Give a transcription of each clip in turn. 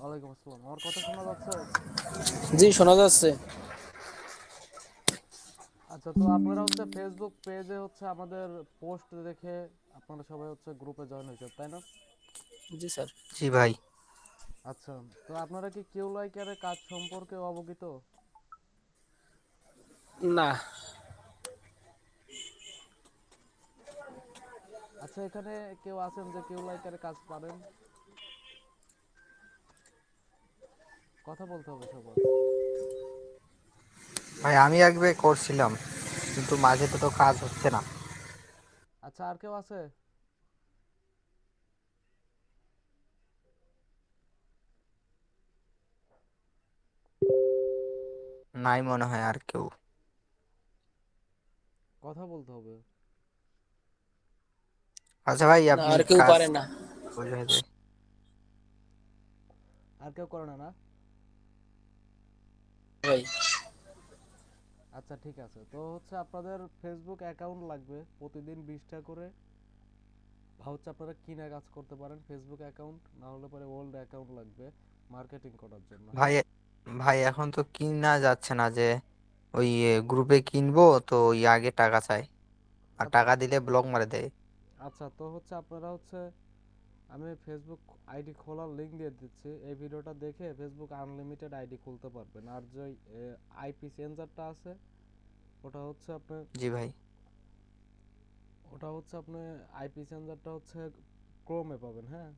ওয়ালাইকুম আসসালাম। আমার কথা শোনা যাচ্ছে? জি, শোনা যাচ্ছে। আচ্ছা, তো আপনারা হচ্ছে ফেসবুক পেজে হচ্ছে আমাদের পোস্ট দেখে আপনারা সবাই হচ্ছে গ্রুপে জয়েন হয়েছে, তাই না? জি স্যার। জি ভাই। আচ্ছা, তো আপনারা কি কিউ লাইকারের কাজ সম্পর্কে অবগত? না। আচ্ছা, এখানে কেউ আছেন যে কিউ লাইকারের কাজ পারেন? কথা বলতে হবে সবার। ভাই আমি একবার করছিলাম, কিন্তু মাঝে তো কাজ হচ্ছে না। আচ্ছা, আর কেউ আছে? নাই মনে হয় আর কেউ। কথা বলতে হবে। আচ্ছা ভাই, না, আপনি আর কেউ কাজ পারে না বোঝা যায়। আর কেউ করে না, না? ভাই। আচ্ছা, ঠিক আছে। তো হচ্ছে আপনাদের ফেসবুক অ্যাকাউন্ট লাগবে প্রতিদিন 20টা করে। বা হচ্ছে আপনারা কিনে কাজ করতে পারেন ফেসবুক অ্যাকাউন্ট, না হলে পরে ওল্ড অ্যাকাউন্ট লাগবে মার্কেটিং করার জন্য, ভাই হ্যাঁ? ভাই এখন তো কিনা যাচ্ছে না, যে ওই গ্রুপে কিনবো তো ওই আগে টাকা চাই, আর আচ্ছা, টাকা দিলে ব্লক মারে দেয়। আচ্ছা, তো হচ্ছে আপনারা হচ্ছে আমি ফেসবুক আইডি খোলার লিংক দিয়ে দিচ্ছি। এই ভিডিওটা দেখে ফেসবুক আনলিমিটেড আইডি খুলতে পারবেন। আর যে আইপি চেঞ্জারটা আছে, ওটা হচ্ছে আপনি জি ভাই। ওটা হচ্ছে আপনি আইপি চেঞ্জারটা হচ্ছে ক্রোমে পাবেন, হ্যাঁ?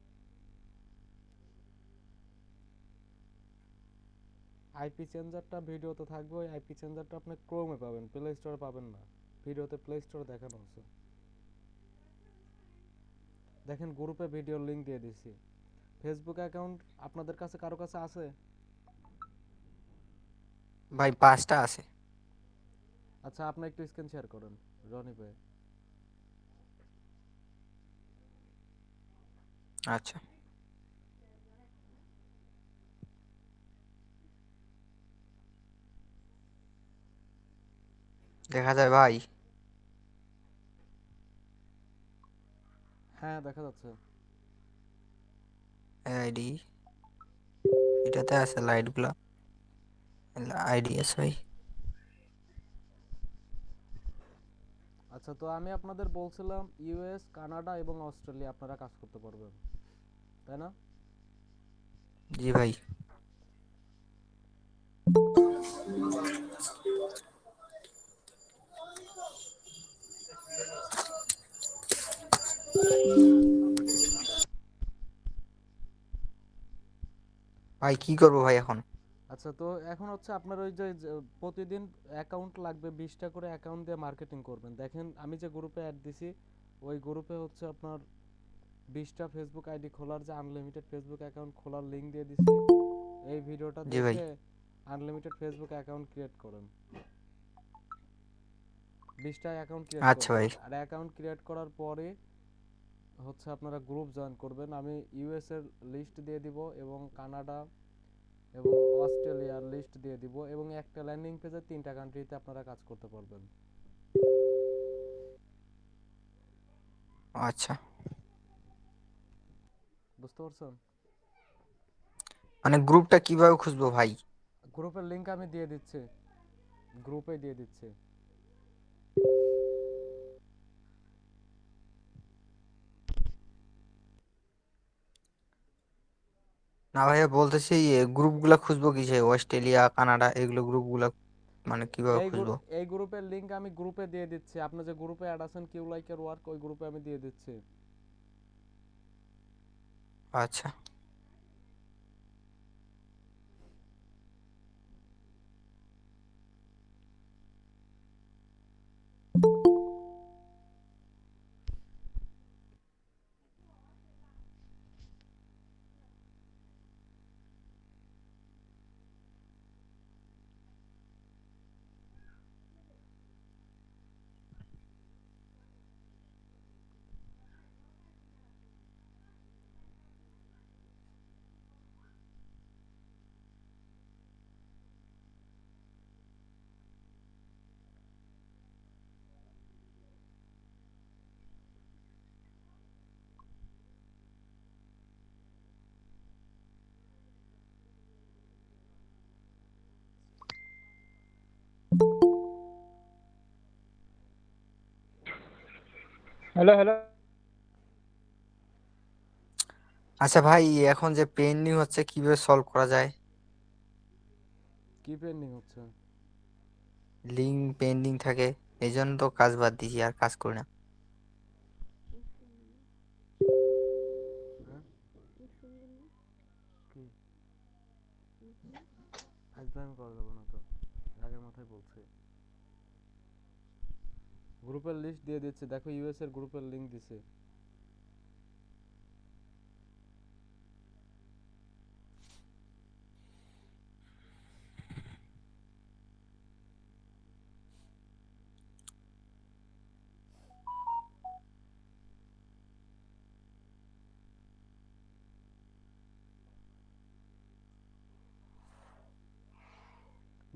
আইপি চেঞ্জারটা ভিডিওতে থাকবে। ওই আইপি চেঞ্জারটা আপনি ক্রোমে পাবেন, প্লে স্টোরে পাবেন না। ভিডিওতে প্লে স্টোরে দেখানো আছে। দেখেন, গ্রুপে ভিডিওর লিংক দিয়ে দিছি। ফেসবুক অ্যাকাউন্ট আপনাদের কাছে কারো কাছে আছে? ভাই 5টা আছে। আচ্ছা, আপনি একটু স্ক্রিন শেয়ার করেন রনি ভাই। আচ্ছা, দেখা যায় ভাই। হ্যাঁ, দেখা যাচ্ছে। আইডি এটাতে আছে, লাইট গুলা আইডি আছে ভাই। আচ্ছা, তো আমি আপনাদের বলছিলাম ইউএস, কানাডা এবং অস্ট্রেলিয়া আপনারা কাজ করতে পারবেন, তাই না? জি ভাই। ভাই কি করবো ভাই এখন? আচ্ছা, তো এখন হচ্ছে আপনার ওই যে প্রতিদিন অ্যাকাউন্ট লাগবে 20টা করে অ্যাকাউন্ট দিয়ে মার্কেটিং করবেন। দেখেন, আমি যে গ্রুপে অ্যাড দিছি ওই গ্রুপে হচ্ছে আপনার 20টা ফেসবুক আইডি খোলার, যে আনলিমিটেড ফেসবুক অ্যাকাউন্ট খোলার লিংক দিয়ে দিছি। এই ভিডিওটা জি ভাই। দেখে আনলিমিটেড ফেসবুক অ্যাকাউন্ট ক্রিয়েট করেন। 20টা অ্যাকাউন্ট ক্রিয়েট আচ্ছা করবেন। ভাই। আর অ্যাকাউন্ট ক্রিয়েট করার পরে হচ্ছে আপনারা গ্রুপ জয়েন করবেন। আমি ইউএস এর লিস্ট দিয়ে দিব এবং কানাডা এবং অস্ট্রেলিয়ার লিস্ট দিয়ে দিব, এবং একটা ল্যান্ডিং পেজে 3টা কান্ট্রিতে আপনারা কাজ করতে পারবেন। আচ্ছা, বুঝতে পারছেন? মানে গ্রুপটা কিভাবে খুঁজবো ভাই? গ্রুপের লিংক আমি দিয়ে দিচ্ছি, গ্রুপে দিয়ে দিচ্ছি। না ভাইয়া, বলতেছি গ্রুপ গুলা খুঁজবো কিসে? অস্ট্রেলিয়া, কানাডা এগুলো গ্রুপ গুলা মানে কিভাবে খুঁজবো? এই গ্রুপের লিংক আমি গ্রুপে দিয়ে দিচ্ছি। আপনি যে গ্রুপে অ্যাড আছেন কিউ লাইকের ওয়ার্ক, ওই গ্রুপে আমি দিয়ে দিচ্ছি। আচ্ছা। Hello hello. আচ্ছা ভাই, এখন যে পেন্ডিং হচ্ছে কিভাবে সলভ করা যায়? কি পেন্ডিং হচ্ছে? লিঙ্ক পেন্ডিং থাকে, এই জন্য তো কাজ বাদ দিয়েছি, আর কাজ করি না। হ্যাঁ কি আজকে আমি করা যাবো না তো, আগের মাথায় বলছি। গ্রুপের লিস্ট দিয়ে দিচ্ছে, দেখো ইউএস এর গ্রুপের লিংক দিছে।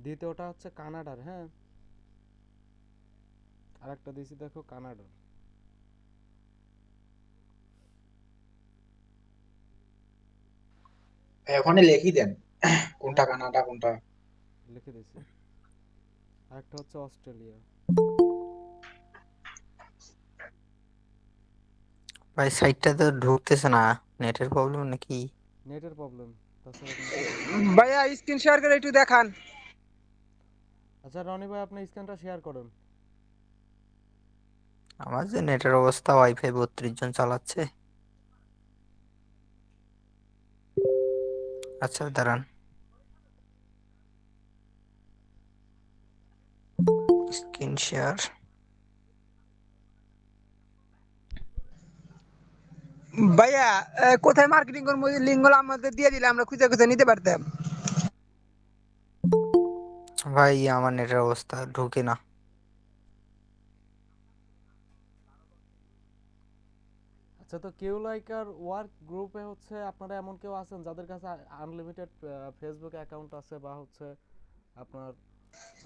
দ্বিতীয়টা হচ্ছে কানাডার, হ্যাঁ, আরেকটা দিছি দেখো কানাডার। ওখানে লিখি দেন কোনটা হ্যাঁ কানাডা কোনটা। লিখে দিছি। আরেকটা হচ্ছে অস্ট্রেলিয়া। ভাই সাইটটা তো ঢুকতেছে না, নেটের প্রবলেম নাকি? নেটের প্রবলেম, তাছাড়া কোনো প্রবলেম না। ভাইয়া স্ক্রিন শেয়ার করে একটু দেখান। আচ্ছা রনি ভাই, আপনি স্ক্রিনটা শেয়ার করুন। আমার যে নেটের অবস্থা, ওয়াইফাই 32 জন চালাচ্ছে। আচ্ছা দাঁড়ান, স্ক্রিন শেয়ার। ভাইয়া কোথায় মার্কেটিং করবো, লিঙ্ক গুলো আমাদের দিয়ে দিলে আমরা খুঁজে খুঁজে নিতে পারতাম। ভাই আমার নেটের অবস্থা ঢুকে না। আচ্ছা, তো কেউ লাইকার ওয়ার্ক গ্রুপে হচ্ছে আপনারা এমন কেউ আছেন যাদের কাছে আনলিমিটেড ফেসবুক অ্যাকাউন্ট আছে, বা হচ্ছে আপনার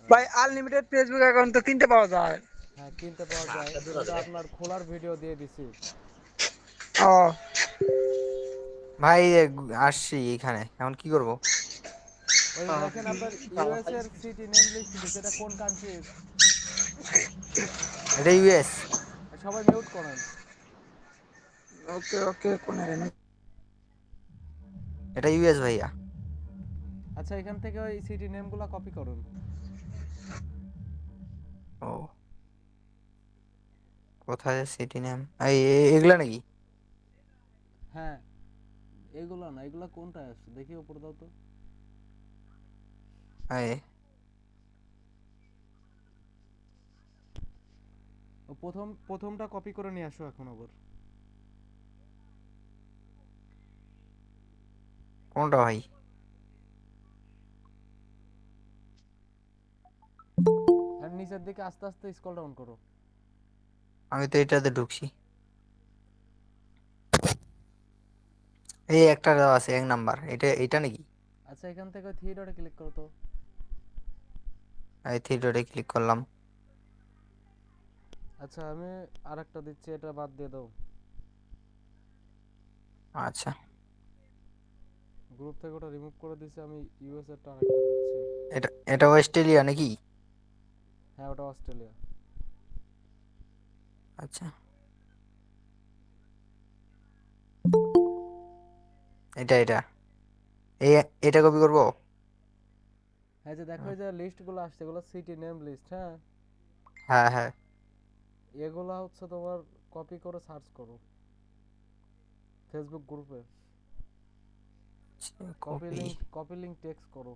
ভাই আনলিমিটেড ফেসবুক অ্যাকাউন্ট তো তিনটে পাওয়া যায়। হ্যাঁ কিনতে পাওয়া যায়, কিন্তু আপনার খোলার ভিডিও দিয়ে দিছি। ও ভাই আসছি এখানে, এখন কি করব? ওই যে দেখেন আপনার ইউএস এর সিটি নেম লিস্ট দিছে, এটা কোন কান্ট্রির? এটা ইউএস। সবাই মিউট করেন। ওকে ওকে, কোন এটা ইউএস ভাইয়া। আচ্ছা, এখান থেকে ওই সিটি নেমগুলো কপি করুন। ও, কোথায় সিটি নেম? এগুলা নাকি? হ্যাঁ, এগুলা না, এগুলা কোনটায় আসছে দেখি, উপরে দাও তো। এই ও প্রথমটা কপি করে নিয়ে আসো এখন আবার। কোনটা ভাই? আর নিচের দিকে আস্তে আস্তে স্ক্রল ডাউন করো। আমি তো এটাতে ঢুকছি। এই একটা দেওয়া আছে 1 নাম্বার, এটা নাকি? আচ্ছা, এখান থেকে থ্রি ডটে ক্লিক করো তো। এই থ্রি ডটে ক্লিক করলাম। আচ্ছা, আমি আরেকটা দিচ্ছি, এটা বাদ দিয়ে দাও। আচ্ছা, গ্রুপ থেকে ওটা রিমুভ করে দিছি আমি। ইউএস এরটা আরেকটা দিচ্ছি। এটা অস্ট্রেলিয়া নাকি? হ্যাঁ, ওটা অস্ট্রেলিয়া। আচ্ছা, এটা এই এটা কপি করব। হ্যাঁ, যে দেখো এই যে লিস্টগুলো আসছে, এগুলো সিটি নেম লিস্ট, হ্যাঁ। হ্যাঁ হ্যাঁ, এগুলা হচ্ছে তোমার কপি করে সার্চ করো ফেসবুক গ্রুপে। কপি কপি লিংক টেক্সট করো।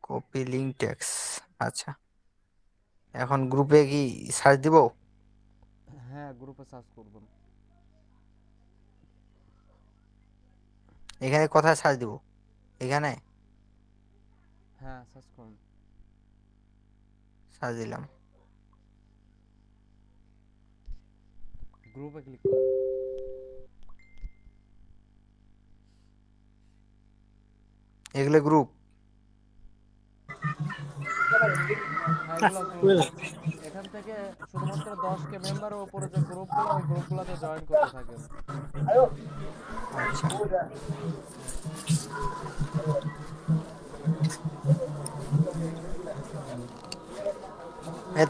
Copy link text. আচ্ছা, এখন গ্রুপে কি সার্চ দিব? হ্যাঁ, গ্রুপে সার্চ করবেন। এখানে কোথায় সার্চ দিব? এখানে হ্যাঁ, সার্চ করুন। সার্চ দিলাম। গ্রুপে ক্লিক করেন। এগুলো গ্রুপ? হ্যাঁ, এগুলো গ্রুপ। এখান থেকে শুধুমাত্র 10কে মেম্বারের উপরে যে গ্রুপগুলো, ওই গ্রুপগুলোতে জয়েন করতে থাকেন। আচ্ছা,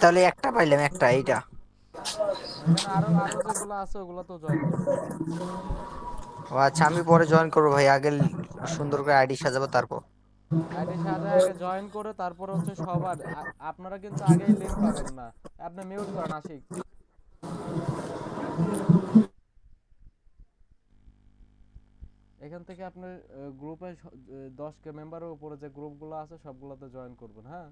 তাহলে একটা পাইলাম একটা, এইটা। এখানে আরো আরো যেগুলো আছে ওগুলো তো জয়েন করবেন। ও আচ্ছা, আমি পরে জয়েন করবো ভাই, আগে সুন্দর করে আইডি সাজাবো তারপর। আইডি সাজায় আগে জয়েন করে তারপর হচ্ছে সবার আপনারা কিন্তু আগেই লিংক পাবেন না। আপনি মিউট করেন আশিক। এখান থেকে আপনি গ্রুপে 10 কে মেম্বারের উপরে যে গ্রুপগুলো আছে সবগুলোতে জয়েন করবেন, হ্যাঁ।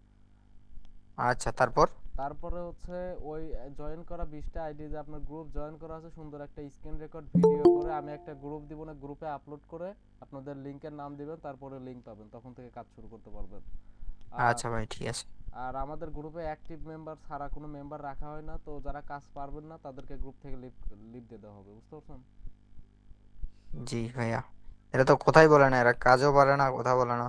আচ্ছা, তারপর? তারপরে হচ্ছে ওই জয়েন করা 20টা আইডি যে আপনার গ্রুপ জয়েন করা আছে, সুন্দর একটা স্ক্রিন রেকর্ড ভিডিও করে আমি একটা গ্রুপ দিব না, গ্রুপে আপলোড করে আপনাদের লিংকের নাম দিবেন, তারপরে লিংক পাবেন, তখন থেকে কাজ শুরু করতে পারবেন। আর আচ্ছা ভাই, ঠিক আছে। আর আমাদের গ্রুপে অ্যাক্টিভ মেম্বার ছাড়া কোনো মেম্বার রাখা হয় না, তো যারা কাজ পারবেন না তাদেরকে গ্রুপ থেকে লিভ দিয়ে দেওয়া হবে, বুঝতে পারছেন? জি ভাইয়া, এটা তো কথাই বলে না, এরা কাজও পারে না, কথা বলে না।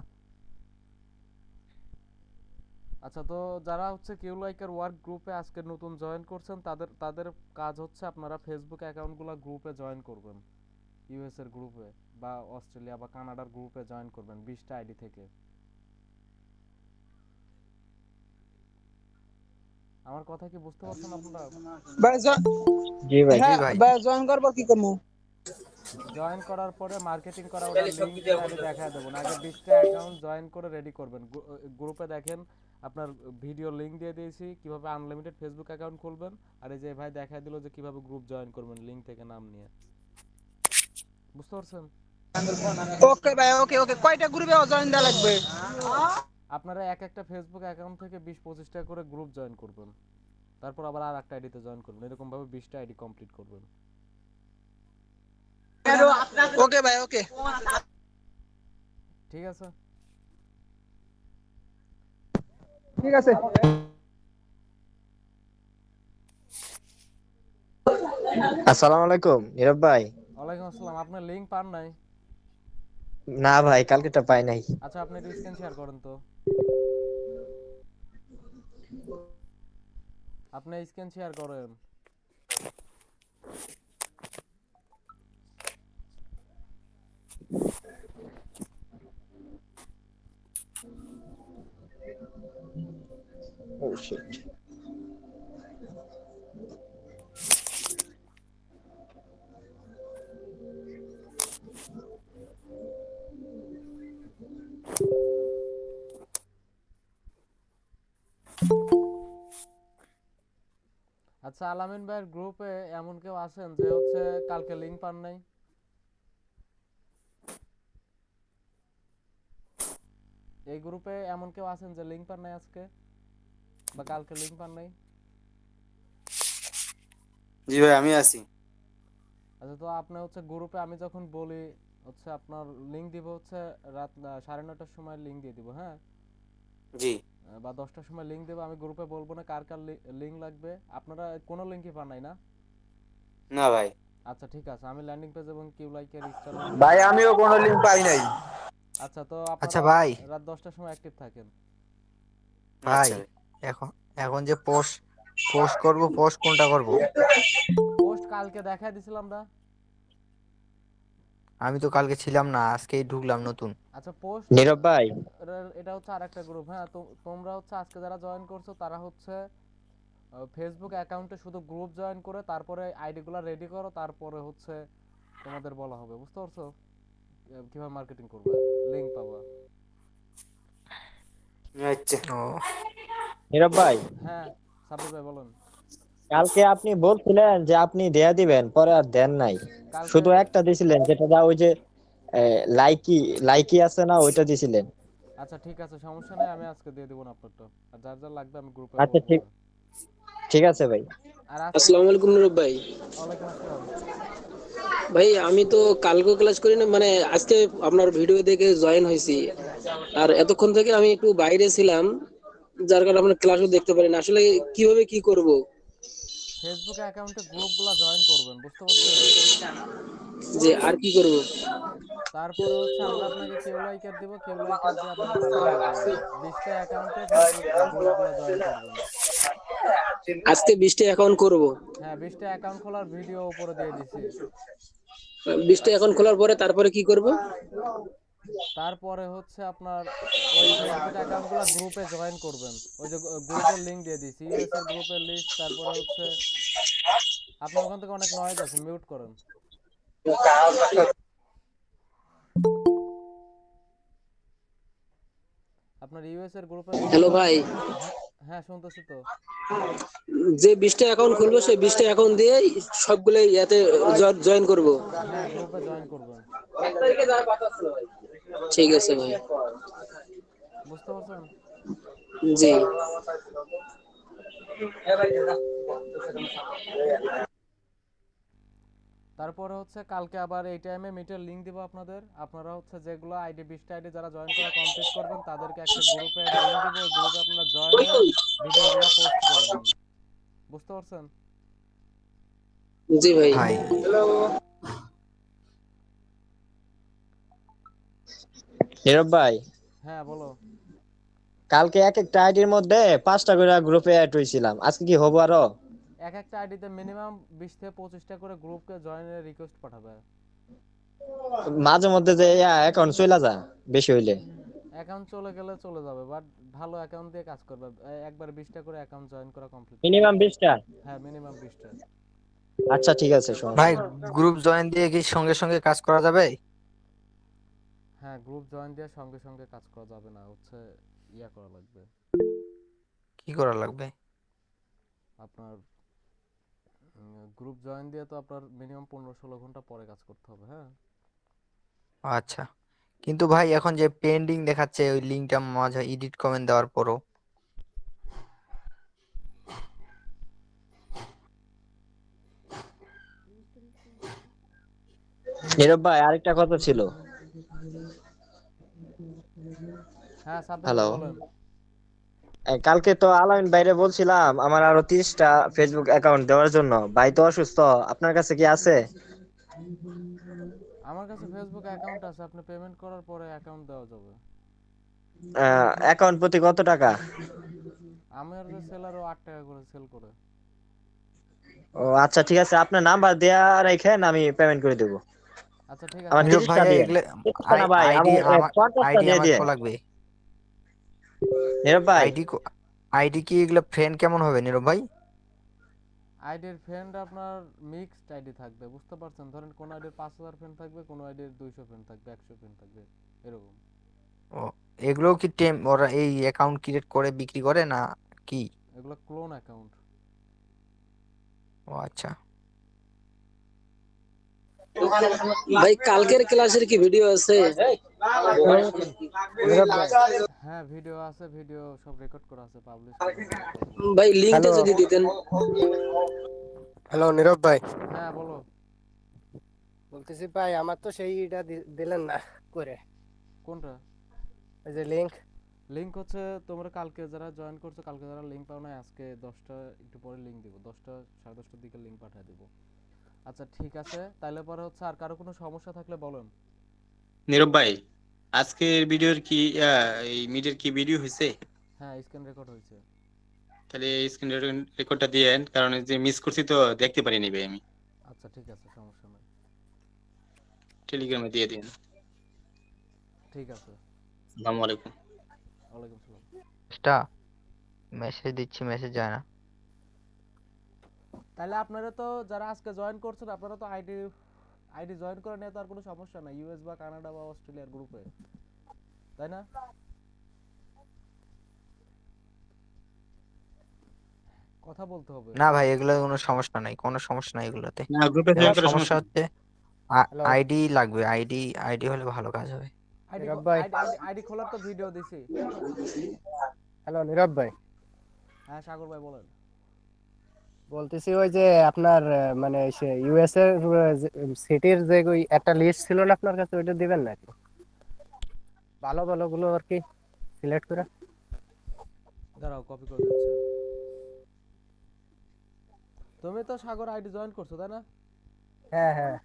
আচ্ছা, তো যারা হচ্ছে কিউ লাইকের ওয়ার্ক গ্রুপে আজকে নতুন জয়েন করছেন তাদের তাদের কাজ হচ্ছে আপনারা ফেসবুক অ্যাকাউন্টগুলো গ্রুপে জয়েন করবেন, ইউএস এর গ্রুপে বা অস্ট্রেলিয়া বা কানাডার গ্রুপে জয়েন করবেন 20টা আইডি থেকে। আমার কথা কি বুঝতে পারছেন আপনারা? ভাই জি ভাই। জি হ্যাঁ ভাই। ভাই, জয়েন করবো কি করবো? জয়েন করার পরে মার্কেটিং করা ওটা লিংক দিয়ে আমি দেখায় দেবো না, আগে 20টা অ্যাকাউন্ট জয়েন করে রেডি করবেন। গ্রুপে দেখেন আপনার ভিডিও লিংক দিয়ে দিয়েছি কিভাবে আনলিমিটেড ফেসবুক অ্যাকাউন্ট খুলবেন, আর এই যে ভাই দেখায় দিল যে কিভাবে গ্রুপ জয়েন করবেন লিংক থেকে নাম নিয়ে, বুঝতে পারছেন? ওকে ভাই, ওকে ওকে, কয়টা গ্রুপে জয়েন দেওয়া লাগবে? আপনারা এক একটা ফেসবুক অ্যাকাউন্ট থেকে 20-25টা করে গ্রুপ জয়েন করবেন, তারপর আবার আর একটা আইডিতে জয়েন করবেন, এরকম ভাবে 20টা আইডি কমপ্লিট করবেন। ওকে ভাই, ওকে। ঠিক আছে। ঠিক আছে। আসসালামু আলাইকুম নীরব ভাই। ওয়ালাইকুম আসসালাম। আপনার লিংক পান নাই? না ভাই, কালকেটা পাই নাই। আচ্ছা, আপনি একটু স্ক্রিন শেয়ার করেন তো। আপনি স্ক্রিন শেয়ার করেন। Oh shit. আচ্ছা, আলামিন ভাইয়ের গ্রুপে এমন কেউ আছেন যে হচ্ছে কালকে লিংক পান নাই? এই গ্রুপে এমন কেউ আছেন যে লিংক পান নাই আজকে বা কালকে লিংক পান নাই? জি ভাই, আমি আছি। আচ্ছা, তো আপনি হচ্ছে গ্রুপে আমি যখন বলি হচ্ছে আপনার লিংক দিব হচ্ছে রাত 9:30টার সময় লিংক দিয়ে দিব, হ্যাঁ। জি। বা 10টার সময় লিংক দেব, আমি গ্রুপে বলবো না কার কার লিংক লাগবে। আপনারা কোনো লিংকই পান নাই না? না ভাই। আচ্ছা, ঠিক আছে, আমি ল্যান্ডিং পেজ এবং কিউ লাইকের স্টারের ভাই, লিংক। আমিও কোনো লিঙ্ক পাই নাই। আচ্ছা, তো আচ্ছা আপনারা ভাই। রাত 10টার সময় অ্যাক্টিভ থাকেন। ভাই, আচ্ছা। এখন এখন যে পোস্ট পোস্ট করব, পোস্ট কোনটা করব? পোস্ট কালকে দেখাই দিছিলাম না? আমি তো কালকে ছিলাম না, আজকেই ঢুকলাম নতুন। আচ্ছা, পোস্ট নীরব ভাই, এটা হচ্ছে আরেকটা গ্রুপ, হ্যাঁ। তো তোমরা হচ্ছে আজকে যারা জয়েন করছো তারা হচ্ছে ফেসবুক অ্যাকাউন্টে শুধু গ্রুপ জয়েন করে তারপরে আইডিগুলো রেডি করো, তারপরে হচ্ছে তোমাদের বলা হবে, বুঝতে পারছো কিভাবে মার্কেটিং করবে, লিংক পাবা। আচ্ছা। ও নীরব ভাই, হ্যাঁ, সাব্বির ভাই বলুন। কালকে আপনি বলছিলেন যে আপনি দেয়া দিবেন, পরে আর দেন নাই। কালকে শুধু একটা দিছিলেন, যেটা দা ওই যে লাইকি লাইকি আছে না, ওইটা দিছিলেন। আচ্ছা, ঠিক আছে, সমস্যা নেই, আমি আজকে দিয়ে দেবো না আপনারটা। আর যার যার লাগবে আমি গ্রুপে আচ্ছা, বলবো ঠিক না। ঠিক আছে ভাই। আর আজকে আসসালামু আলাইকুম নুরুব ভাই। ওয়ালাইকুম আসসালাম। ভাই আমি তো কালকে ক্লাস করি না, মানে আজকে আপনার ভিডিও দেখে জয়েন হয়েছি। আর এতক্ষণ থেকে আমি একটু বাইরে ছিলাম, যার কারণে আপনার ক্লাসও দেখতে পারি না। আসলে কিভাবে কি করব? ফেসবুক অ্যাকাউন্টে গ্রুপগুলো জয়েন করবেন, বুঝতে পারছেন? যে আর কি করব? তারপরে হচ্ছে আমরা আপনাকে কিউ লাইকার দেব, কিউ লাইকার দিয়ে আপনারা মার্কেটিং করবেন, 20টা অ্যাকাউন্টে ফেসবুক গ্রুপগুলো জয়েন করবেন। আজকে 20টা অ্যাকাউন্ট করব। হ্যাঁ, 20টা অ্যাকাউন্ট খোলার ভিডিও উপরে দিয়ে দিছি। 20টা অ্যাকাউন্ট খোলার পরে তারপরে কি করব? তারপরে হচ্ছে আপনার ওই ফেসবুক অ্যাকাউন্টগুলো গ্রুপে জয়েন করবেন। ওই যে গ্রুপের লিংক দিয়ে দিয়েছি, ইউএস এর গ্রুপের লিস্ট। তারপরে হচ্ছে আপনার ওখান থেকে অনেক নয়েজ আছে, মিউট করেন। আপনার ইউএস এর গ্রুপের হ্যালো লিস্টটা। ভাই, হ্যাঁ, হ্যাঁ শুনতেছি তো। যে 20টা অ্যাকাউন্ট খুলবো সেই 20টা অ্যাকাউন্ট দিয়ে সবগুলো ইয়াতে জয়েন করব। হ্যাঁ, গ্রুপে জয়েন করবেন। ঠিক আছে ভাই। বুঝতে পারছেন? জি। তারপরে হচ্ছে কালকে আবার এই টাইমে মিটের লিংক দিব আপনাদের। আপনারা হচ্ছে যেগুলো আইডি 20টা আইডি যারা জয়েন করা কমপ্লিট করবেন তাদেরকে একটা গ্রুপে লিংক দিব। ওই গ্রুপে আপনারা জয়েন হয়ে ভিডিওগুলো পোস্ট করবেন। বুঝতে পারছেন? জি ভাই। ভাই নীরব ভাই, হ্যাঁ বলো। কালকে এক একটা আইডির মধ্যে 5টা করে গ্রুপে অ্যাড হয়েছিলাম, আজকে কি হবো আরো? এক একটা আইডিতে মিনিমাম 20 থেকে 25টা করে গ্রুপকে জয়েনের রিকোয়েস্ট পাঠাবে। মাঝে মধ্যে যে অ্যাকাউন্ট চলে যা বেশি হইলে। অ্যাকাউন্ট চলে গেলে চলে যাবে, বাট ভালো অ্যাকাউন্ট দিয়ে কাজ করবে। একবার 20টা করে অ্যাকাউন্ট জয়েন করা কমপ্লিট করবে। মিনিমাম 20টা? হ্যাঁ, মিনিমাম 20টা। আচ্ছা ঠিক আছে, সমস্যা ভাই নেই। গ্রুপ জয়েন দিয়ে কি সঙ্গে সঙ্গে কাজ করা যাবে? হ্যাঁ, গ্রুপ জয়েন দিয়ে সঙ্গে সঙ্গে কাজ করা যাবে না, হচ্ছে ইয়া করা লাগবে কি করা লাগবে? আপনার। গ্রুপ জয়েন দিয়ে তো আপনার মিনিমাম 15-16 ঘন্টা পরে কাজ করতে হবে। হ্যাঁ, আচ্ছা, কিন্তু ভাই এখন যে পেন্ডিং দেখাচ্ছে ওই লিঙ্কটা মাঝে এডিট কমেন্ট দেওয়ার পরও। নীরব ভাই, আরেকটা কথা ছিল। হ্যাঁ সাব্বির ভাই হ্যালো, বলেন। কালকে তো আলামিন বাইরে বলছিলাম আমার আরো 30টা ফেসবুক অ্যাকাউন্ট দেওয়ার জন্য। ভাই তো অসুস্থ, আপনার কাছে কি আছে? আমার কাছে ফেসবুক অ্যাকাউন্ট আছে, আপনি পেমেন্ট করার পরে অ্যাকাউন্ট দেওয়া যাবে। অ্যাকাউন্ট প্রতি কত টাকা? আমার যে সেলারও 8 টাকা করে সেল করে। ও আচ্ছা ঠিক আছে, আপনার নাম্বার দেয়া রাখেন, আমি পেমেন্ট করে দেবো। আচ্ছা ঠিক আছে, আমার আমি নীরব 30টা ভাইয়া দিয়ে। এগুলো 30টা না ভাই, আইডি আমার আমার 50টা আইডি দিয়ে আমার দিয়ে। কো লাগবে? নীরব ভাই, আইডি আইডি কি এগুলো ফ্রেন্ড কেমন হবে নীরব ভাই? আইডির ফ্রেন্ড আপনার মিক্সড আইডি থাকবে, বুঝতে পারছেন? ধরেন কোন আইডির 5000 ফ্রেন্ড থাকবে, কোন আইডির 200 ফ্রেন্ড থাকবে, 100 ফ্রেন্ড থাকবে, এরকম। ও, এগুলো কি ওরা এই অ্যাকাউন্ট ক্রিয়েট করে বিক্রি করে না কি? এগুলো ক্লোন অ্যাকাউন্ট। ও আচ্ছা। ভাই কালকের ক্লাসের কি ভিডিও আছে? নীরব ভাই, হ্যাঁ ভিডিও আছে, ভিডিও সব রেকর্ড করা আছে, পাবলিশ করা আছে কথাগুলো। ভাই লিংকটা হ্যালো যদি দিতেন। হ্যালো নীরব ভাই, হ্যাঁ বলো। বলতেছি ভাই আমার তো সেইটা দিলেন না করে, কোনটা? ওই যে লিংক। লিংক হচ্ছে তোমরা কালকে যারা জয়েন করছো, কালকে যারা লিংক পাও না, আজকে 10টা একটু পরে লিংক দিব, 10টা 10:30টার দিকে লিংক পাঠিয়ে দিব। আচ্ছা ঠিক আছে, তাহলে পরে হচ্ছে আর কারো কোনো সমস্যা থাকলে বলেন। নীরব ভাই, আজকের ভিডিওর কি এই মিডের কি ভিডিও হয়েছে? হ্যাঁ, স্ক্রিন রেকর্ড হয়েছে। তাহলে স্ক্রিন রেকর্ডটা দিয়েন, কারণ এই যে মিস করছি তো দেখতে পারিনি ভাই আমি। আচ্ছা ঠিক আছে, সমস্যা নেই। টেলিগ্রামে দিয়ে দিন। ঠিক আছে। আসসালামু আলাইকুম। ওয়ালাইকুম সালাম। এটা মেসেজ দিচ্ছি, মেসেজ যায় না। তাহলে আপনারা তো যারা আজকে জয়েন করছেন, আপনারা তো আইডি আইডি জয়েন করে নিয়ে তো আর কোনো সমস্যা নাই, ইউএস বা কানাডা বা অস্ট্রেলিয়ার গ্রুপে, তাই না? কথা বলতে হবে। না ভাই, এগুলো কোনো সমস্যা নাই, কোনো সমস্যা নাই এগুলোতে। না, গ্রুপে এখন জয়েন করার সমস্যা সমস্যা নেই। হচ্ছে হ্যালো আইডি লাগবে, আইডি আইডি হলে ভালো কাজ হবে। আইডি নীরব ভাই, আইডি খোলার তো ভিডিও দিছি। হ্যালো নীরব ভাই, হ্যাঁ সাগর ভাই বলেন। বলতেছি ওই যে আপনার মানে সে ইউএস এর সিটির যে ওই একটা লিস্ট ছিল না আপনার কাছে, ওইটা দিবেন নাকি? ভালো ভালো গুলো আর কি সিলেক্ট করে। দাঁড়াও, কপি করে দিচ্ছি। তুমি তো সাগর আইডি জয়েন করছো তাই না? হ্যাঁ হ্যাঁ,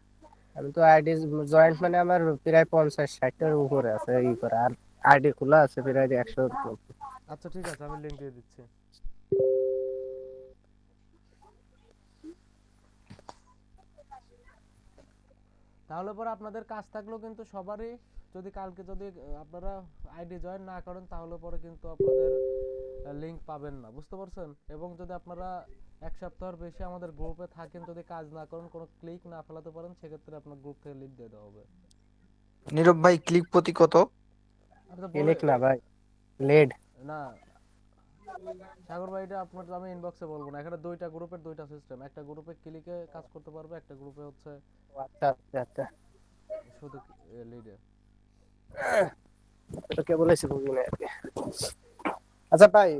আমি তো আইডি জয়েন্ট মানে আমার প্রায় 50-60টার উপরে আছে ই করে, আর আইডি খোলা আছে প্রায় 100। আচ্ছা ঠিক আছে, আমি লিংক দিয়ে দিচ্ছি। তাহলে পরে আপনাদের কাজ থাকলেও কিন্তু সবারই, যদি কালকে যদি আপনারা আইডি জয়েন না করেন তাহলে পরে কিন্তু আপনাদের লিংক পাবেন না, বুঝতে পারছেন? এবং যদি আপনারা এক সপ্তাহের বেশি আমাদের গ্রুপে থাকেন, যদি কাজ না করেন, কোনো ক্লিক না ফেলাতে পারেন, সেক্ষেত্রে আপনার গ্রুপ থেকে লিক দিয়ে দেওয়া হবে। নীরব ভাই ক্লিক প্রতি কত? আমি তো বলে ক্লিক না ভাই, লেড। না সাগর ভাই, এটা আপনার আমি ইনবক্সে বলবো না, এখানে দুইটা গ্রুপের দুইটা সিস্টেম, একটা গ্রুপে ক্লিকে কাজ করতে পারবে, একটা গ্রুপে হচ্ছে আচ্ছা আচ্ছা আচ্ছা, শুধু লিডে। এটা কে বলেছে বুঝি না আর কি। আচ্ছা ভাই,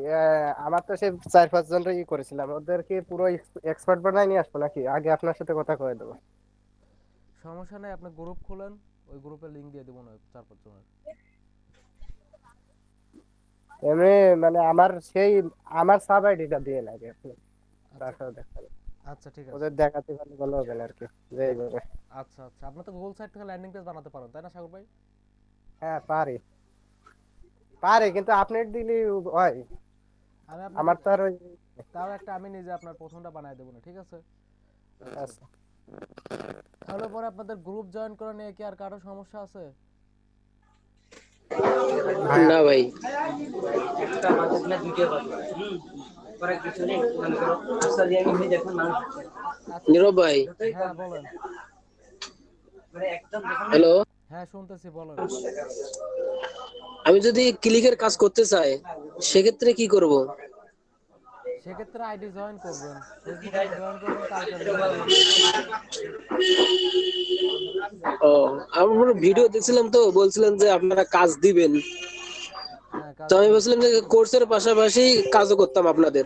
আমার তো সে 4-5 জনের ই করেছিলাম, ওদের কি পুরো এক্সপার্ট বানাই নিয়ে আসবো নাকি আগে আপনার সাথে কথা কয়ে দেবো? সমস্যা নেই, আপনি গ্রুপ খুলেন, ওই গ্রুপে লিংক দিয়ে দেবো না 4-5 জনের। এমনি মানে আমার সেই আমার সাব আইডিটা দিয়ে লাগে আপনি, আচ্ছা তারপরে দেখাবেন। আচ্ছা, ঠিক আছে। ওদের দেখাতে পারলে ভালো হবে না আর কি, যে এইভাবে। আচ্ছা আচ্ছা, আপনি তো গুগল সাইট থেকে ল্যান্ডিং পেজ বানাতে পারেন, তাই না সাগর ভাই? হ্যাঁ পারি পারি, কিন্তু আপনি দিলে হয়, আমি আমার আপনাকে তো আর ওই। তাও একটা আমি নিজে আপনার প্রথমটা বানায় দেবো না, ঠিক আছে? আচ্ছা, আচ্ছা। তাহলে পরে আপনাদের গ্রুপ জয়েন করে নিয়ে কি আর কারো সমস্যা আছে? ভাইয়া না ভাই। আচ্ছা নীরব ভাই, হ্যাঁ বলেন। হ্যালো, হ্যাঁ শুনতেছি, বলেন। আমি যদি ক্লিকের কাজ করতে চাই সেক্ষেত্রে কি করব? সেক্ষেত্রে আইডি জয়েন করবেন, ফেসবুক আইডি জয়েন করবেন, কালকের লিংক পাবেন। ও, আমার ভিডিও দেখছিলাম তো, বলছিলেন যে আপনারা কাজ দিবেন, হ্যাঁ তো কাজ আমি দিব। বলছিলাম যে কোর্সের পাশাপাশি কাজও করতাম আপনাদের।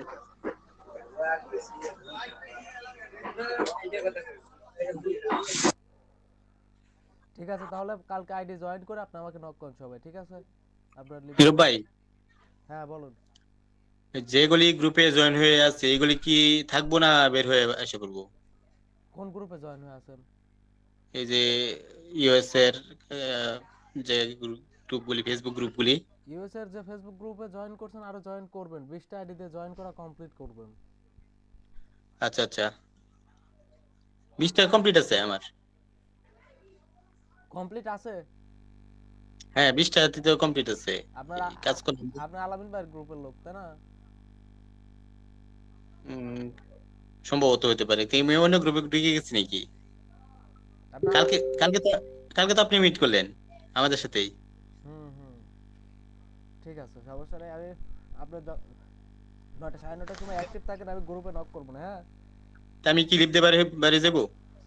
ঠিক আছে, তাহলে কালকে আইডি জয়েন করে আপনি আমাকে নক করেন সবাই, ঠিক আছে? আপনার লিডার। নীরব ভাই, হ্যাঁ বলুন। যেগুলি গ্রুপে জয়েন হয়ে আছে এগুলি কি থাকবো না বের হয়ে এসে করবো? কোন গ্রুপে জয়েন হয়ে আছেন? এই যে ইউএস এর যে গ্রুপগুলি, ফেসবুক গ্রুপগুলি। ইউএস এর যে ফেসবুক গ্রুপে জয়েন করছেন, আরো জয়েন করবেন, 20টা আইডি দিয়ে জয়েন করা কমপ্লিট করবেন। আচ্ছা আচ্ছা, 20টা কমপ্লিট আছে আমার। কমপ্লিট আছে? হ্যাঁ, 20টা তো কমপ্লিট আছে। আপনার এই কাজ করলাম। আপনি আলামিন ভাইয়ের গ্রুপের লোক, তাই না? উম, সম্ভবত হতে পারে, তুমি অন্য গ্রুপে ঢুকে গেছি নাকি? আপনার কালকে কালকে তো কালকে তো আপনি মিট করলেন আমাদের সাথেই। হুম হুম, ঠিক আছে, সমস্যা নেই। আমি আপনার 9টা 9:30টার সময় অ্যাক্টিভ থাকেন, আমি গ্রুপে নক করবো না, হ্যাঁ? তা আমি কি লিখতে পারে বাড়ি যাবো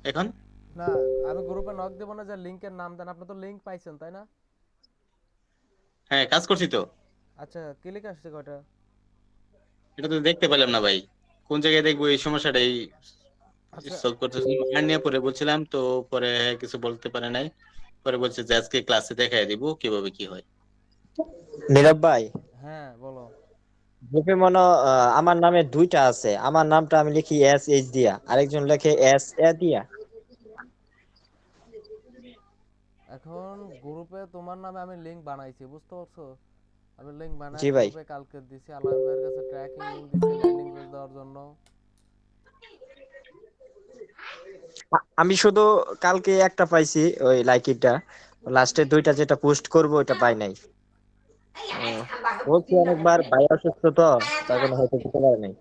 এখন? না, আমি গ্রুপে নক দেবো না, যে লিংকের নাম দেন, আপনি তো লিংক পাইছেন তাই না? হ্যাঁ, কাজ করছি তো। আচ্ছা, ক্লিক আসছে কয়টা? এটা তো দেখতে পেলাম না ভাই, কোন জায়গায় দেখবো এই সমস্যাটাই আচ্ছা সলভ করতেছিলাম আর নিয়ে পরে বলছিলাম তো, পরে কিছু বলতে পারে নাই। পরে বলছে যে আজকে ক্লাসে দেখাই দিব কিভাবে কি হয়। নীরব ভাই, হ্যাঁ বলো। গ্রুপে মনে আমার নামে দুইটা আছে, আমার নামটা আমি লিখি এস এইচ দিয়া, আরেকজন লেখে এস এ দিয়া। এখন গ্রুপে তোমার নামে আমি লিংক বানাইছি, বুঝতে পারছো? আমি লিংক জি বানায় ভাই। গ্রুপে কালকে দিছি, আলামিন ভাইয়ের কাছে ট্র্যাকিং লিংক দিছি ল্যান্ডিং পেজ দেওয়ার জন্য। আমি শুধু কালকে একটা পাইছি, ওই লাইকিটা, লাস্টে দুইটা যেটা পোস্ট করব ওইটা পাই নাই। বলছি অনেকবার, ভাই অসুস্থ তো, তার জন্য হয়তো দিতে পারে নাই।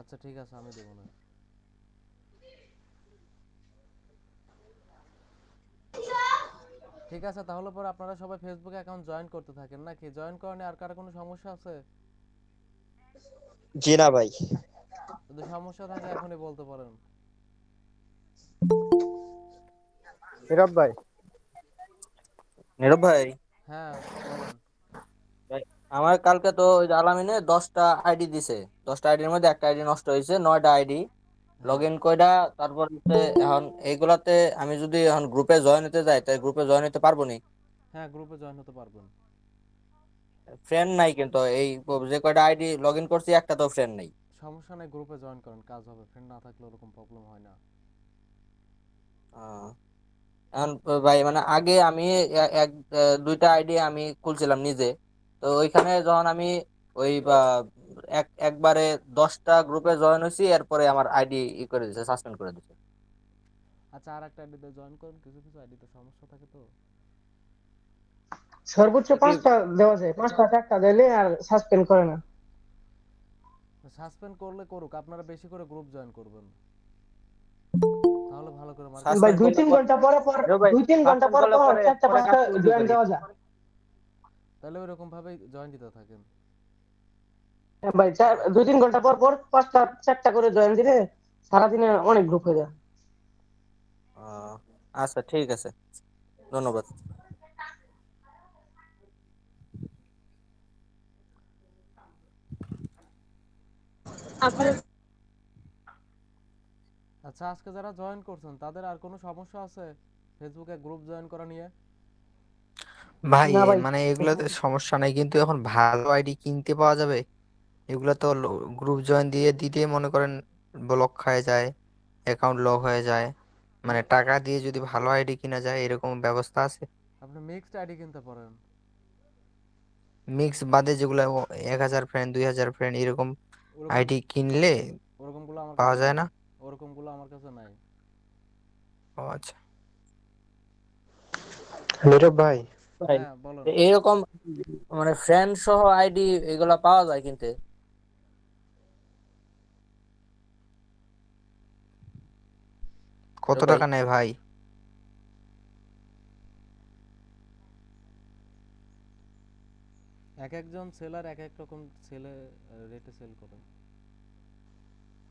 আচ্ছা ঠিক আছে, আমি দেবো না। ঠিক আছে, তাহলে পরে আপনারা সবাই ফেসবুক অ্যাকাউন্ট জয়েন করতে থাকেন, নাকি জয়েন করেন? আর কারো কোনো সমস্যা আছে? জি না ভাই। যদি সমস্যা থাকে এখনই বলতে পারেন। নীরব ভাই, নীরব ভাই, হ্যাঁ বলেন। ভাই, আমার কালকে তো ওই যে আলামিনে 10টা আইডি দিছে, 10টা আইডির মধ্যে একটা আইডি নষ্ট হয়েছে, 9টা আইডি লগ হ্যাঁ ইন কইরা। তারপর হচ্ছে এখন এইগুলাতে আমি যদি এখন গ্রুপে জয়েন হতে যাই, তাই গ্রুপে জয়েন হতে পারবো নি? হ্যাঁ, গ্রুপে জয়েন হতে পারবেন। ফ্রেন্ড নাই, কিন্তু এই যে কয়টা আইডি লগ ইন করছি একটা তো ফ্রেন্ড নেই। সমস্যা নেই, গ্রুপে জয়েন করেন, কাজ হবে, ফ্রেন্ড না থাকলে ওরকম প্রবলেম হয় না। আহ, এখন ভাই মানে আগে আমি এক দুইটা আইডি আমি খুলছিলাম নিজে, তো ওইখানে যখন আমি ওই বা একবারে 10টা গ্রুপে জয়েন হয়েছি, এরপরে আমার আইডি ই করে দিছে, সাসপেন্ড করে দিছে। আচ্ছা আর একটা আইডিতে জয়েন করেন, কিছু কিছু আইডিতে সমস্যা থাকে তো। সর্বোচ্চ তো কি 5টা দেওয়া যায়, 5টা 4টা দিলে আর সাসপেন্ড করে না। সাসপেন্ড করলে করুক, আপনারা বেশি করে গ্রুপ জয়েন করবেন, তাহলে ভালো করে মার্কেটিং ভাই সাসপেন্ড করতে করলে 2-3 পারবেন। ঘন্টা পরে পর নিরব ভাই 2-3 ঘন্টা সাসপেন্ড পর করলে পর পরে 4টা পরে 5টা কাজ করতে জয়েন পারি। দেওয়া যায়। তাহলে ওইরকম ভাবেই জয়েন দিতে থাকেন। হ্যাঁ ভাই 2-3 ঘন্টা পর পর 5টা 4টা করে জয়েন দিলে সারাদিনে অনেক গ্রুপ হয়ে যায়। আহ, আচ্ছা ঠিক আছে, ধন্যবাদ। আচ্ছা আজকে যারা জয়েন করছেন তাদের আর কোনো সমস্যা আছে ফেসবুকে গ্রুপ জয়েন করা নিয়ে? ভাই না ভাই মানে এগুলোতে সমস্যা নাই, কিন্তু এখন ভালো আইডি কিনতে পাওয়া যাবে? এগুলো তো গ্রুপ জয়েন দিয়ে দিতে মনে করেন ব্লক খায় যায়, অ্যাকাউন্ট লক হয়ে যায়। মানে টাকা দিয়ে যদি ভালো আইডি কিনা যায়, এরকম ব্যবস্থা আছে? আপনি মিক্সড আইডি কিনতে পারেন। মিক্স বাদে যেগুলো 1,000 ফ্রেন্ড 2,000 ফ্রেন্ড এরকম ওরকম আইডি কিনলে ওরকমগুলো আমার পাওয়া কাছে যায় নাই, না? ওরকমগুলো আমার কাছে নাই। ও আচ্ছা। নীরব ভাই, ভাই হ্যাঁ বলুন। এইরকম মানে ফ্রেন্ড সহ আইডি এগুলা পাওয়া যায় কিনতে? কত নিরব ভাই টাকা নেয় ভাই? এক একজন সেলার এক এক রকম সেলে রেটে সেল করে,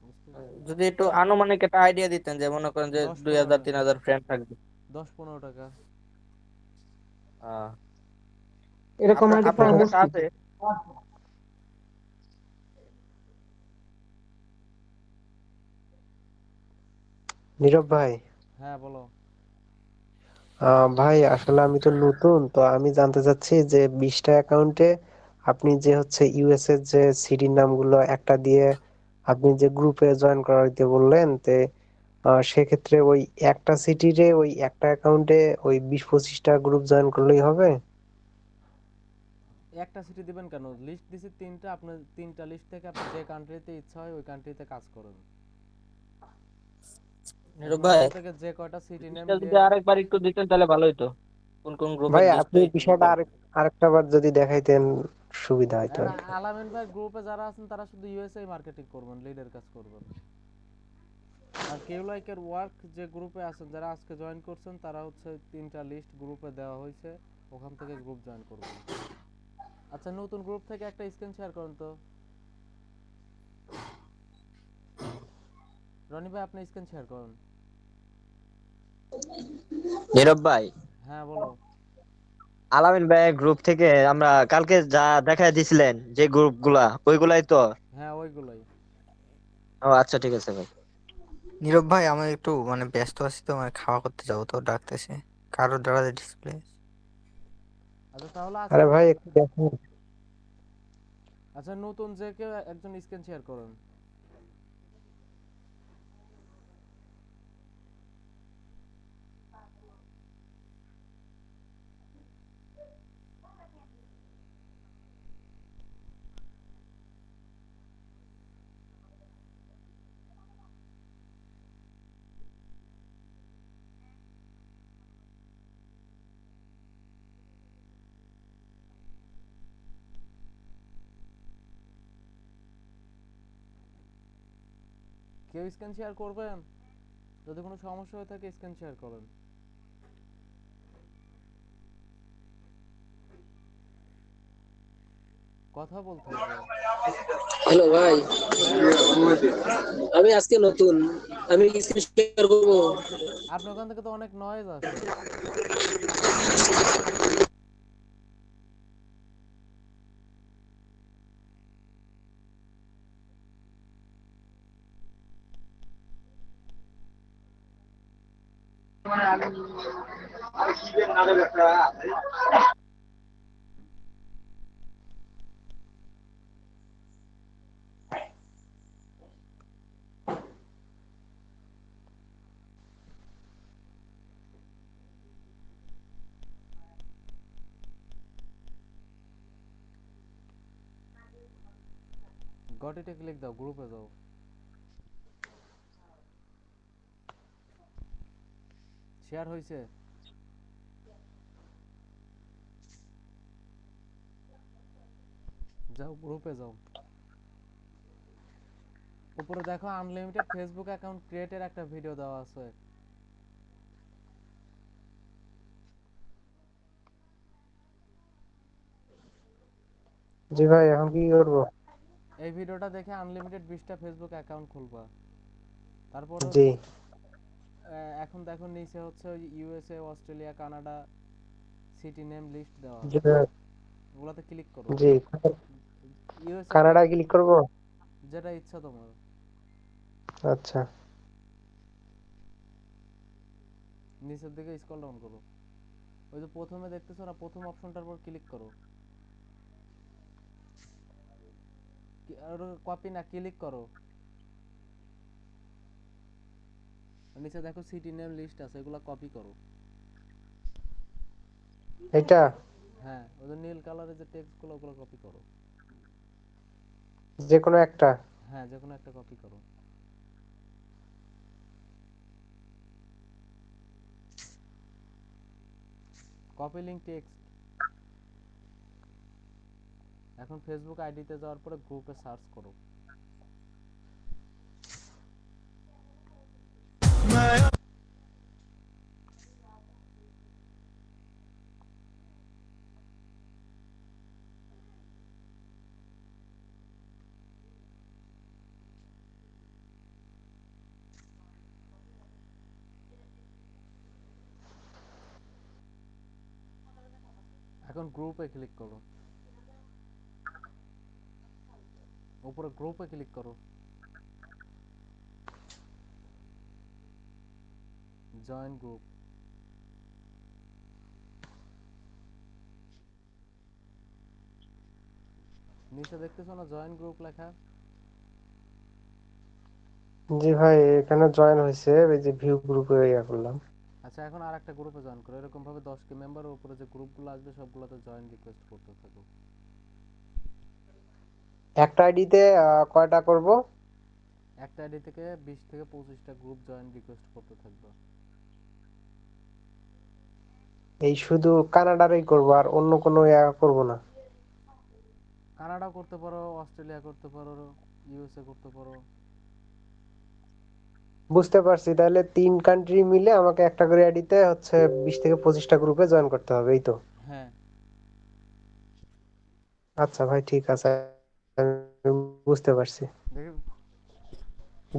বুঝতে পারছেন? যদি একটু আনুমানিক একটা আইডিয়া দিতেন, যে মনে করেন যে 10-15 2,000 টাকা, 3,000 ফ্রেন্ড থাকবে। 10-15 টাকা। আহ, এরকম আপনার আইডি আপনার পাওয়া কি একটা মুশকিল। আছে? নীরব ভাই, হ্যাঁ বলো। ভাই আসলে আমি তো নতুন, তো আমি জানতে চাচ্ছি যে 20টা অ্যাকাউন্টে আপনি যে হচ্ছে ইউএস এর যে সিটির নামগুলো একটা দিয়ে আপনি যে গ্রুপে জয়েন করা দিতে বললেন, তে সেক্ষেত্রে ওই একটা সিটিরে ওই একটা অ্যাকাউন্টে ওই 20-25টা গ্রুপ জয়েন করলেই হবে? একটা সিটি দিবেন কেন, লিস্ট দিছি তিনটা, আপনি তিনটা লিস্ট থেকে আপনি যে কান্ট্রিতে ইচ্ছা হয় ওই কান্ট্রিতে কাজ করুন। নিরব এখন ভাই, ওইখান থেকে যে কয়টা সিটি নেম লিস্টটা যদি দিয়ে। আরেকবার একটু দিতেন তাহলে ভালো হতো, কোন কোন গ্রুপের ভাই লিস্টটা আপনি একটু বিষয়টা আরেকটা বার যদি দেখাইতেন সুবিধা হতো আর কি। আলামিন ভাই গ্রুপে যারা আছেন তারা শুধু ইউএসএ মার্কেটিং করবেন, লিডের কাজ করবেন। আর কেউ লাইকের ওয়ার্ক যে গ্রুপে আছেন যারা আজকে জয়েন করছেন তারা হচ্ছে তিনটা লিস্ট গ্রুপে দেওয়া হয়েছে, ওখান থেকে গ্রুপ জয়েন করবেন। আচ্ছা নতুন গ্রুপ থেকে একটা স্ক্রিন শেয়ার করুন তো। রনি ভাই আপনি স্ক্রিন শেয়ার করুন। নীরব ভাই, হ্যাঁ বলো। আলামিন ভাই গ্রুপ থেকে আমরা কালকে যা দেখা দিছিলেন যে গ্রুপগুলা ওইগুলাই তো? হ্যাঁ ওইগুলোই। ও আচ্ছা, ঠিক আছে ভাই। নীরব ভাই, আমি একটু মানে ব্যস্ত আছি, তো মানে খাওয়া করতে যাবো, তো ডাকতেছে কারোর দ্বারা ডিসপ্লে। আচ্ছা তাহলে আরে আজকে ভাই একটু দেখুন। আচ্ছা নতুন যে কেউ একজন স্ক্রিন শেয়ার করুন। কেউ স্ক্রিন শেয়ার করবেন? যদি কোনো সমস্যা হয়ে থাকে স্ক্রিন শেয়ার করেন। কথা বলতে হবে। হ্যালো ভাই, হ্যাঁ বলো। আমি আজকে নতুন, আমি কি শেয়ার করবো? আপনার ওখান থেকে তো অনেক নয়েজ আসে। গটিতে ক্লিক দাও, গ্রুপে যাও। শেয়ার হয়েছে? যাও গ্রুপে যাও, উপরে দেখো আনলিমিটেড ফেসবুক অ্যাকাউন্ট ক্রিয়েটের একটা ভিডিও দেওয়া আছে। জি ভাই, এখন কি করবো? এই ভিডিওটা দেখে আনলিমিটেড 20টা ফেসবুক অ্যাকাউন্ট খুলবা। তারপর জি হচ্ছে এখন দেখো নিচে হচ্ছে USA, Australia, Canada city name list দেওয়া জি আছে, ভাই, ওগুলাতে ক্লিক করো। জি। ইউএসএ তে কানাডায় ক্লিক করবো? যেটা ইচ্ছা তোমার। আচ্ছা। নিচের দিকে স্ক্রল ডাউন করো, ওই যে প্রথমে দেখতেছো না, প্রথম অপশনটার উপর ক্লিক করো। আর কপি না, ক্লিক করো। নিচে দেখো সিটি নেম লিস্ট আছে, এগুলা কপি করো। এটা? হ্যাঁ, ওই যে নীল কালারের যে টেক্সট গুলো, ওগুলো কপি করো। যে কোনো একটা? হ্যাঁ, যে কোনো একটা কপি করো। Copy link text. এখন ফেসবুক আইডিতে যাওয়ার পরে গ্রুপে সার্চ করো। এখন গ্রুপে ক্লিক করো, উপরে গ্রুপে ক্লিক করো, জয়েন গ্রুপ। নিচে দেখতেছো না জয়েন গ্রুপ লেখা? জি ভাই, এখানে জয়েন হয়েছে, এই যে ভিউ গ্রুপে ইয়া করলাম। আচ্ছা, এখন আর একটা গ্রুপে জয়েন করো। এরকম ভাবে 10 কে মেম্বারের উপরে যে গ্রুপগুলো আসবে সবগুলোতে জয়েন রিকোয়েস্ট করতে থাকো। একটা আইডিতে কয়টা করব? একটা আইডি থেকে 20 থেকে 25টা গ্রুপ জয়েন রিকোয়েস্ট করতে থাকবে। এই শুধু কানাডারই করব, আর অন্য কোনো ইয়া করব না? কানাডা করতে পারো, অস্ট্রেলিয়া করতে পারো, ইউএসএ করতে পারো। বুঝতে পারছি, তাহলে 3 কান্ট্রি মিলে আমাকে একটা করে আইডিতে হচ্ছে 20 থেকে 25টা গ্রুপে জয়েন করতে হবে, এই তো? হ্যাঁ। আচ্ছা ভাই, ঠিক আছে, আমি বুঝতে পারছি। দেখি।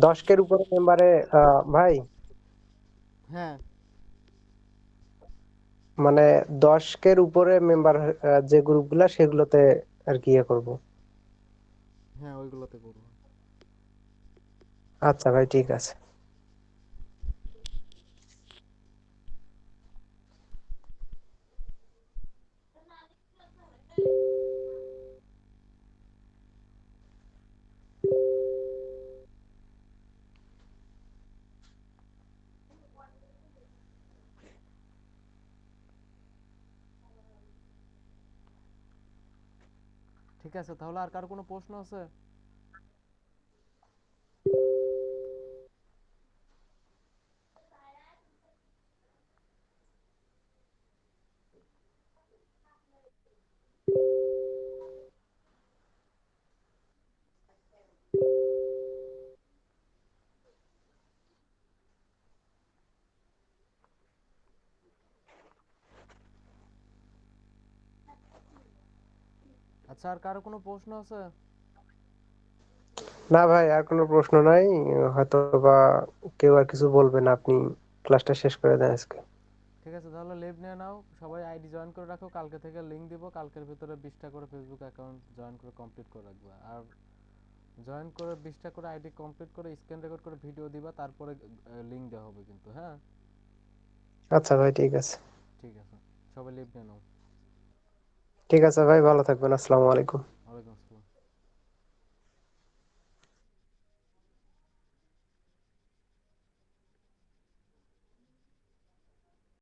10 কের উপরে মেম্বারে ভাই, হ্যাঁ, মানে 10 কের উপরে মেম্বার যে গ্রুপগুলা, সেগুলোতে আর কি ইয়ে করব? হ্যাঁ, ওইগুলোতে করো। আচ্ছা ভাই, ঠিক আছে। ঠিক আছে, তাহলে আর কার কোনো প্রশ্ন আছে? আচ্ছা, আর কারো কোনো প্রশ্ন আছে? না ভাই, আর কোনো প্রশ্ন নাই। হয়তো বা কেউ আর কিছু বলবে না, আপনি ক্লাসটা শেষ করে দেন আজকে। ঠিক আছে, তাহলে লিভ নিয়ে নাও, সবাই আইডি জয়েন করে রাখো। কালকে থেকে লিংক দিব, কালকের ভিতরে 20টা করে ফেসবুক অ্যাকাউন্ট জয়েন করে কমপ্লিট করে রাখবা। আর জয়েন করে 20টা করে আইডি কমপ্লিট করে স্ক্রিন রেকর্ড করে ভিডিও দিবা, তারপরে লিংক দেওয়া হবে কিন্তু। হ্যাঁ, আচ্ছা ভাই, ঠিক আছে। ঠিক আছে, সবাই লিভ নিয়ে নাও। ঠিক আছে ভাই, ভালো থাকবেন। আসসালামু আলাইকুম।